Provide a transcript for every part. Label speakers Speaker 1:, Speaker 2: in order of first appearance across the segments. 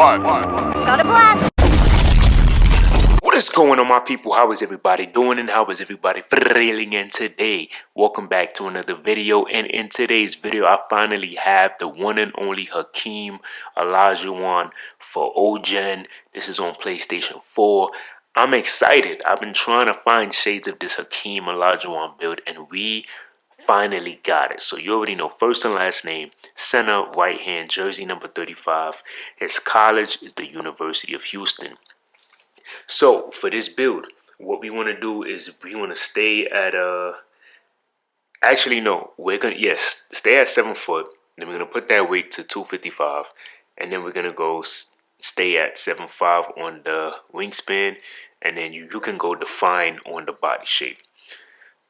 Speaker 1: Got a blast.
Speaker 2: What is going on, my people? How is everybody doing and how is everybody feeling? And today, welcome back to another video. And in today's video, I finally have the one and only Hakeem Olajuwon for OGen. This is on PlayStation 4. I'm excited. I've been trying to find shades of this Hakeem Olajuwon build, and we finally got it. So you already know, first and last name, center, right hand, jersey number 35. His college is the University of Houston. So for this build, what we want to do is we want to stay at actually no, we're gonna stay at 7 foot. Then we're gonna put that weight to 255, and then we're gonna go stay at 7'5" on the wingspan, and then you can go define on the body shape.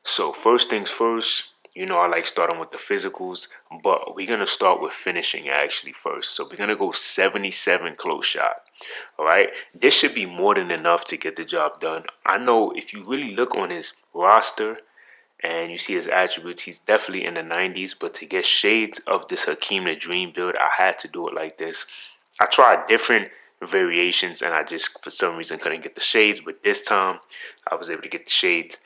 Speaker 2: So first things first, you know I like starting with the physicals, but we're going to start with finishing actually first. So we're going to go 77 close shot. All right. This should be more than enough to get the job done. I know if you really look on his roster and you see his attributes, he's definitely in the 90s. But to get shades of this Hakeem the Dream build, I had to do it like this. I tried different variations and I just, for some reason, couldn't get the shades. But this time I was able to get the shades.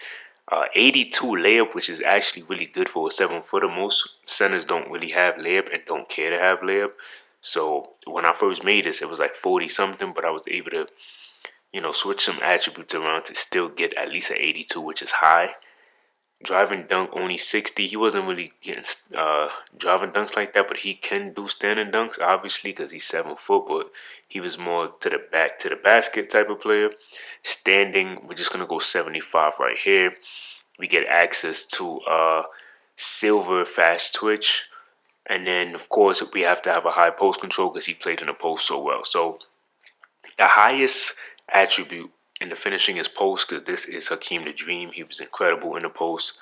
Speaker 2: 82 layup, which is actually really good for a 7-footer. Most centers don't really have layup and don't care to have layup. So when I first made this, it was like 40 something, but I was able to, switch some attributes around to still get at least an 82, which is high. Driving dunk only 60. He wasn't really getting driving dunks like that, but he can do standing dunks, obviously, because he's 7 foot. But he was more to the back to the basket type of player. Standing, we're just gonna go 75 right here. We get access to silver fast twitch, and then of course we have to have a high post control because he played in the post so well. So the highest attribute in the finishing is post, because this is Hakeem the Dream. He was incredible in the post.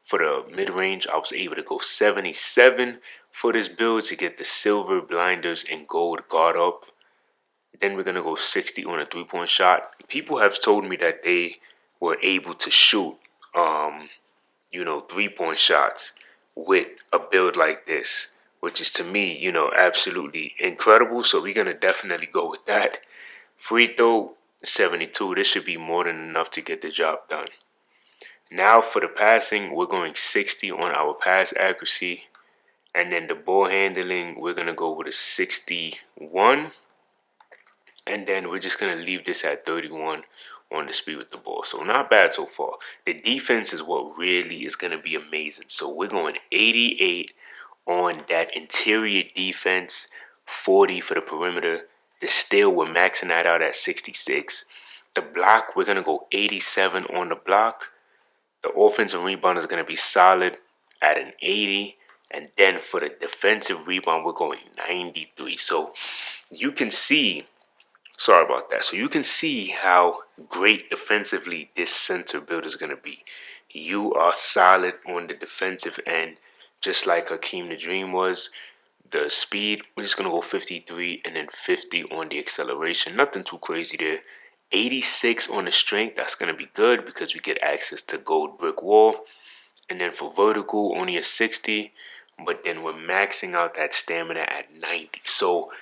Speaker 2: For the mid-range, I was able to go 77 for this build to get the silver blinders and gold guard up. Then we're going to go 60 on a three-point shot. People have told me that they were able to shoot, three-point shots with a build like this, which is to me, absolutely incredible. So we're going to definitely go with that. Free throw, 72. This should be more than enough to get the job done. Now for the passing, we're going 60 on our pass accuracy. And then the ball handling, we're going to go with a 61. And then we're just going to leave this at 31 on the speed with the ball. So not bad so far. The defense is what really is going to be amazing. So we're going 88 on that interior defense, 40 for the perimeter. The steal, we're maxing that out at 66. The block, we're going to go 87 on the block. The offensive rebound is going to be solid at an 80. And then for the defensive rebound, we're going 93. So you can see, sorry about that. So you can see how great defensively this center build is going to be. You are solid on the defensive end, just like Hakeem the Dream was. The speed, we're just going to go 53 and then 50 on the acceleration. Nothing too crazy there. 86 on the strength, that's going to be good because we get access to gold brick wall. And then for vertical, only a 60. But then we're maxing out that stamina at 90. So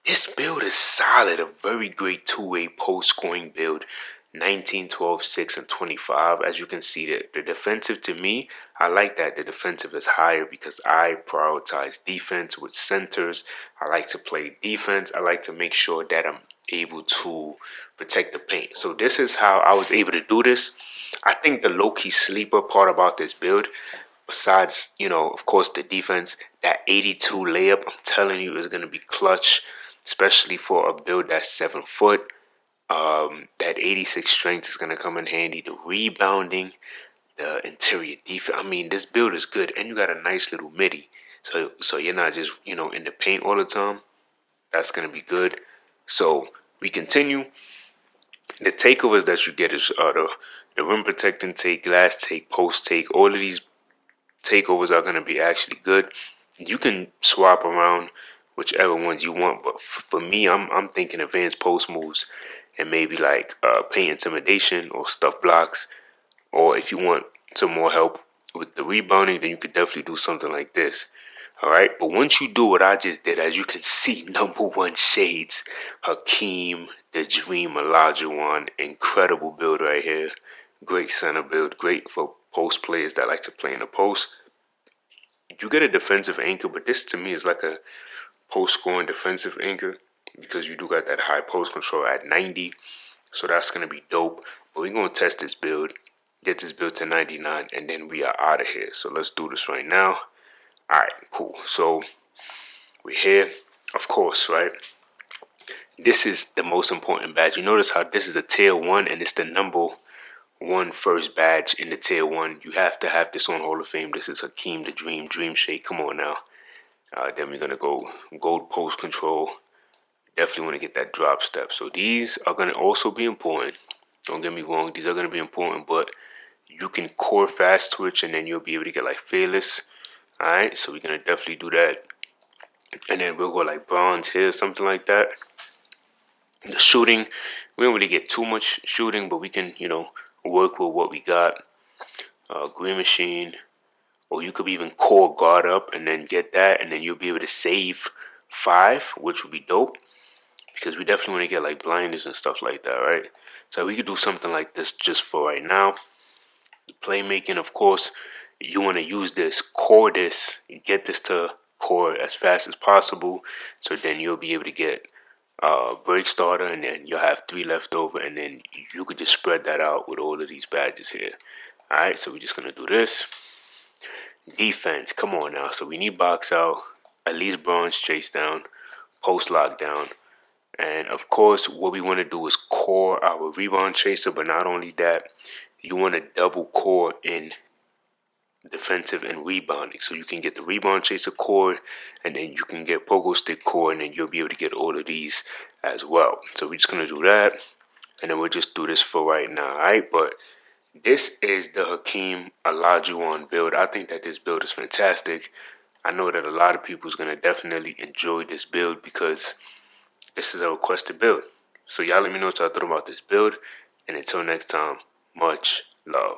Speaker 2: this build is solid. A very great two-way post-scoring build. 19, 12, 6, and 25. As you can see, the defensive, to me, I like that the defensive is higher because I prioritize defense with centers. I like to play defense. I like to make sure that I'm able to protect the paint. So this is how I was able to do this. I think the low-key sleeper part about this build, besides, of course, the defense, that 82 layup, I'm telling you, is going to be clutch, especially for a build that's 7 foot. That 86 strength is going to come in handy. The rebounding, the interior defense. I mean, this build is good, and you got a nice little midi. So you're not just, in the paint all the time. That's going to be good. So we continue. The takeovers that you get is the rim protecting take, glass take, post take. All of these takeovers are going to be actually good. You can swap around whichever ones you want, but for me, I'm thinking advanced post moves and maybe like paint intimidation or stuff blocks. Or if you want some more help with the rebounding, then you could definitely do something like this. Alright, but once you do what I just did, as you can see, number one shades, Hakeem, the Dream Olajuwon, incredible build right here. Great center build, great for post players that like to play in the post. You get a defensive anchor, but this to me is like a post scoring defensive anchor because you do got that high post control at 90. So that's going to be dope. But we're going to test this build, get this build to 99, and then we are out of here. So let's do this right now. All right, cool. So we're here, of course, right? This is the most important badge. You notice how this is a tier 1 and it's the number 1 first badge in the tier 1. You have to have this on Hall of Fame. This is Hakeem the Dream Shake. Come on now. Then we're going to go gold post control. Definitely want to get that drop step. So these are going to also be important. Don't get me wrong. These are going to be important, but you can core fast twitch and then you'll be able to get like fearless. All right, so we're going to definitely do that. And then we'll go like bronze here, something like that. The shooting, we don't really get too much shooting, but we can, work with what we got. Green machine, or you could even core guard up and then get that, and then you'll be able to save 5, which would be dope. Because we definitely want to get like blinders and stuff like that, right? So we could do something like this just for right now. Playmaking, of course, you want to use this, core this, get this to core as fast as possible. So then you'll be able to get break starter, and then you'll have 3 left over, and then you could just spread that out with all of these badges here. All right, so we're just gonna do this. Defense, come on now. So we need box out, at least bronze chase down, post lockdown. And of course, what we want to do is core our rebound chaser, but not only that, you want to double core in defensive and rebounding. So you can get the rebound chaser core, and then you can get pogo stick core, and then you'll be able to get all of these as well. So we're just going to do that, and then we'll just do this for right now, all right? But this is the Hakeem Olajuwon build. I think that this build is fantastic. I know that a lot of people is going to definitely enjoy this build because this is a requested build. So y'all let me know what y'all thought about this build. And until next time, much love.